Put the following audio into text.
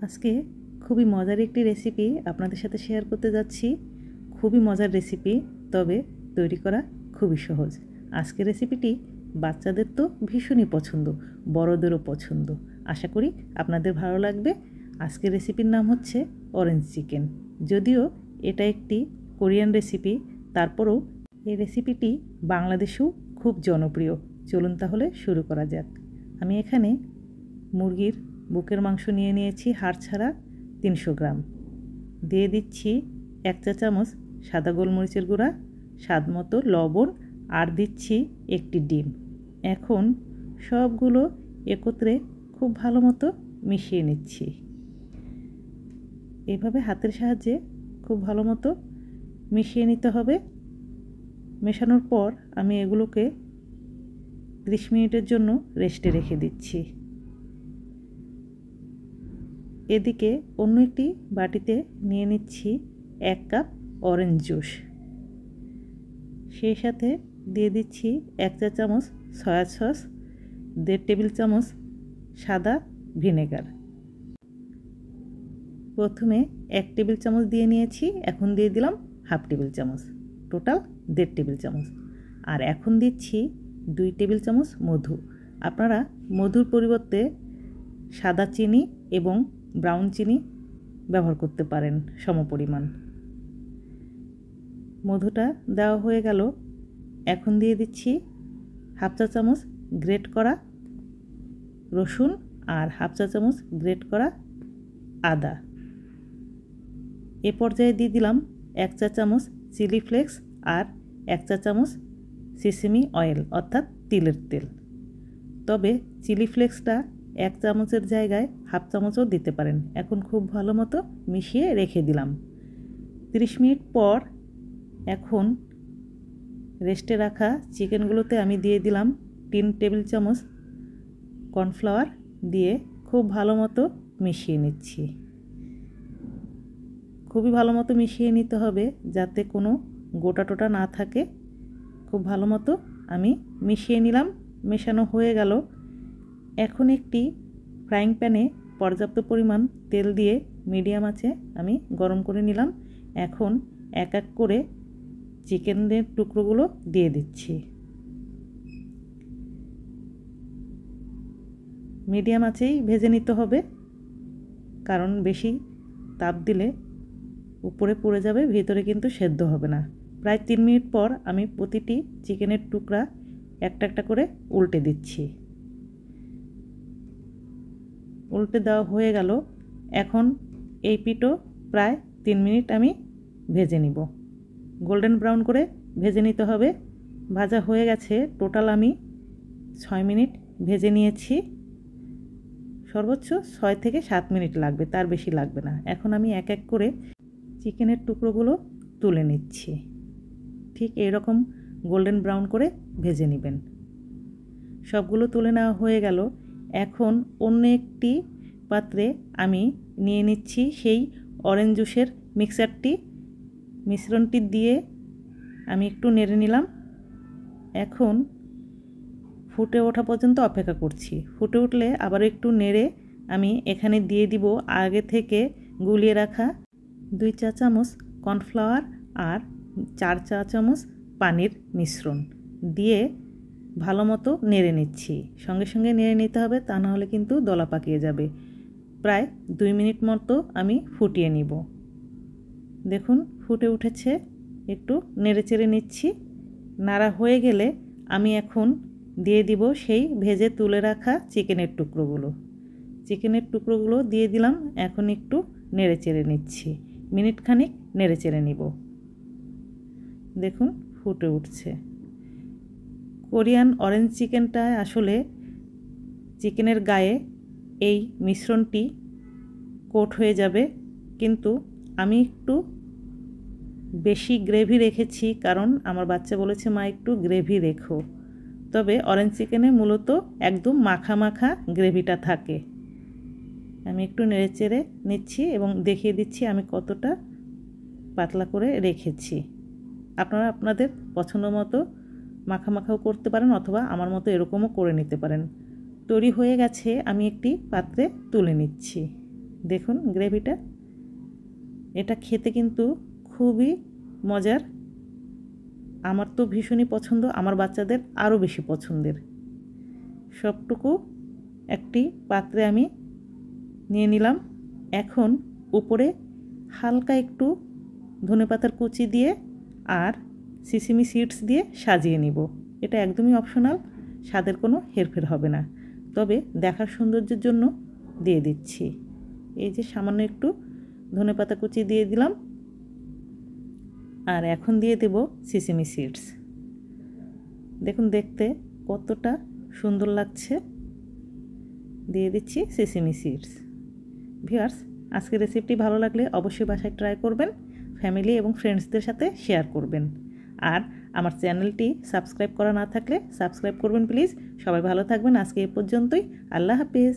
আজকে খুবই মজার একটি রেসিপি আপনাদের সাথে শেয়ার করতে যাচ্ছি। খুবই মজার রেসিপি, তবে তৈরি করা খুবই সহজ। আজকের রেসিপিটি বাচ্চাদের তো ভীষণই পছন্দ, বড়দেরও পছন্দ। আশা করি আপনাদের ভালো লাগবে। আজকের রেসিপির নাম হচ্ছে অরেঞ্জ চিকেন। যদিও এটা একটি কোরিয়ান রেসিপি, তারপরেও এই রেসিপিটি বাংলাদেশেও খুব জনপ্রিয়। চলুন তাহলে শুরু করা যাক। আমি এখানে মুরগির বুকের মাংস নিয়ে নিয়েছি, হাড় ছাড়া 300 গ্রাম। দিয়ে দিচ্ছি 1 চা চামচ সাদা গোলমরিচের গুঁড়া, স্বাদ মতো লবণ, আর দিচ্ছি একটি ডিম। এখন সবগুলো একত্রে খুব ভালো মতো মিশিয়ে নিচ্ছি। এভাবে হাতের সাহায্যে খুব ভালো মতো মিশিয়ে নিতে হবে। মেশানোর পর আমি এগুলোকে 30 মিনিটের জন্য রেস্টে রেখে দিচ্ছি। এদিকে অন্য একটি বাটিতে নিয়ে নিচ্ছি 1 কাপ অরেঞ্জ জুস। সেই সাথে দিয়ে দিচ্ছি 1 চা চামচ সয়া সস, 1.5 টেবিল চামচ সাদা ভিনেগার। প্রথমে 1 টেবিল চামচ দিয়ে নিয়েছি, এখন দিয়ে দিলাম 1/2 টেবিল চামচ, টোটাল 1.5 টেবিল চামচ। আর এখন দিচ্ছি 2 টেবিল চামচ মধু। আপনারা মধুর পরিবর্তে সাদা চিনি এবং ব্রাউন চিনি ব্যবহার করতে পারেন সমপরিমাণ। মধুটা দেওয়া হয়ে গেল। এখন দিয়ে দিচ্ছি 1/2 চা চামচ গ্রেট করা রসুন আর 1/2 চা চামচ গ্রেট করা আদা। এ পর্যায়ে দিয়ে দিলাম 1 চা চামচ চিলি ফ্লেক্স আর 1 চা চামচ সেসেমি অয়েল অর্থাৎ তিলের তেল। তবে চিলি ফ্লেক্সটা 1 চামচের জায়গায় 1/2 চামচও দিতে পারেন। এখন খুব ভালো মতো মিশিয়ে রেখে দিলাম। 30 মিনিট পর এখন রেস্টে রাখা চিকেনগুলোতে আমি দিয়ে দিলাম 3 টেবিল চামচ কর্নফ্লাওয়ার দিয়ে খুব ভালো মতো মিশিয়ে নিচ্ছি। খুবই ভালো মতো মিশিয়ে নিতে হবে যাতে কোনো গোটা টোটা না থাকে। খুব ভালো মতো আমি মিশিয়ে নিলাম। মেশানো হয়ে গেল। এখন একটি ফ্রাইং প্যানে পর্যাপ্ত পরিমাণ তেল দিয়ে মিডিয়াম আঁচে আমি গরম করে নিলাম। এখন এক এক করে চিকেনের টুকরোগুলো দিয়ে দিচ্ছি। মিডিয়াম আঁচেই ভেজে নিতে হবে, কারণ বেশি তাপ দিলে উপরে পুড়ে যাবে, ভিতরে কিন্তু সেদ্ধ হবে না। প্রায় 3 মিনিট পর আমি প্রতিটি চিকেনের টুকরা একটা একটা করে উল্টে দিচ্ছি। উল্টে দেওয়া হয়ে গেল। এখন এই পিঠও প্রায় 3 মিনিট আমি ভেজে নিব। গোল্ডেন ব্রাউন করে ভেজে নিতে হবে। ভাজা হয়ে গেছে। টোটাল আমি 6 মিনিট ভেজে নিয়েছি। সর্বোচ্চ 6 থেকে 7 মিনিট লাগবে, তার বেশি লাগবে না। এখন আমি এক এক করে চিকেনের টুকরোগুলো তুলে নিচ্ছি। ঠিক এইরকম গোল্ডেন ব্রাউন করে ভেজে নেবেন। সবগুলো তুলে নেওয়া হয়ে গেল। এখন অন্য একটি পাত্রে আমি নিয়ে নিচ্ছি সেই অরেঞ্জ জুসের মিশ্রণটি দিয়ে আমি একটু নেড়ে নিলাম। এখন ফুটে ওঠা পর্যন্ত অপেক্ষা করছি। ফুটে উঠলে আবার একটু নেড়ে আমি এখানে দিয়ে দিব আগে থেকে গুলিয়ে রাখা 2 চা চামচ কর্নফ্লাওয়ার আর 4 চা চামচ পানির মিশ্রণ দিয়ে ভালো মতো নেড়ে নিচ্ছি। সঙ্গে সঙ্গে নেড়ে নিতে হবে, তা না হলে কিন্তু দলা পাকিয়ে যাবে। প্রায় 2 মিনিট মতো আমি ফুটিয়ে নিব। দেখুন ফুটে উঠেছে। একটু নেড়ে চেড়ে নিচ্ছি। নাড়া হয়ে গেলে আমি এখন দিয়ে দিব সেই ভেজে তুলে রাখা চিকেনের টুকরোগুলো দিয়ে দিলাম। এখন একটু নেড়ে চেড়ে নিচ্ছি। মিনিট খানিক নেড়ে চেড়ে নিব। দেখুন ফুটে উঠছে। কোরিয়ান অরেঞ্জ চিকেনটা আসলে চিকেনের গায়ে এই মিশ্রণটি কোট হয়ে যাবে, কিন্তু আমি একটু বেশি গ্রেভি রেখেছি, কারণ আমার বাচ্চা বলেছে মা একটু গ্রেভি রেখো। তবে অরেঞ্জ চিকেনে মূলত একদম মাখা মাখা গ্রেভিটা থাকে। আমি একটু নেড়ে চেড়ে নিচ্ছি এবং দেখিয়ে দিচ্ছি আমি কতটা পাতলা করে রেখেছি। আপনারা আপনাদের পছন্দ মতো মাখা মাখাও করতে পারেন, অথবা আমার মতো এরকমও করে নিতে পারেন। তৈরি হয়ে গেছে। আমি একটি পাত্রে তুলে নিচ্ছি। দেখুন গ্রেভিটা, এটা খেতে কিন্তু খুবই মজার। আমার তো ভীষণই পছন্দ, আমার বাচ্চাদের আরও বেশি পছন্দের। সবটুকু একটি পাত্রে আমি নিয়ে নিলাম। এখন উপরে হালকা একটু ধনেপাতার কুচি দিয়ে আর সিসিমি সিডস দিয়ে সাজিয়ে নিব। এটা একদমই অপশনাল, স্বাদের কোনো হেরফের হবে না, তবে দেখার সৌন্দর্যের জন্য দিয়ে দিচ্ছি। এই যে সামান্য একটু ধনেপাতা কুচি দিয়ে দিলাম, আর এখন দিয়ে দেব সিসিমি সিডস। দেখুন দেখতে কতটা সুন্দর লাগছে। দিয়ে দিচ্ছি সিসিমি সিডস। ভিউয়ার্স, আজকের রেসিপিটি ভালো লাগলে অবশ্যই বাসায় ট্রাই করবেন, ফ্যামিলি এবং ফ্রেন্ডসদের সাথে শেয়ার করবেন। আর আমার চ্যানেলটি সাবস্ক্রাইব করা না থাকলে সাবস্ক্রাইব করবেন প্লিজ। সবাই ভালো থাকবেন। আজকে এ পর্যন্তই। আল্লাহ হাফেজ।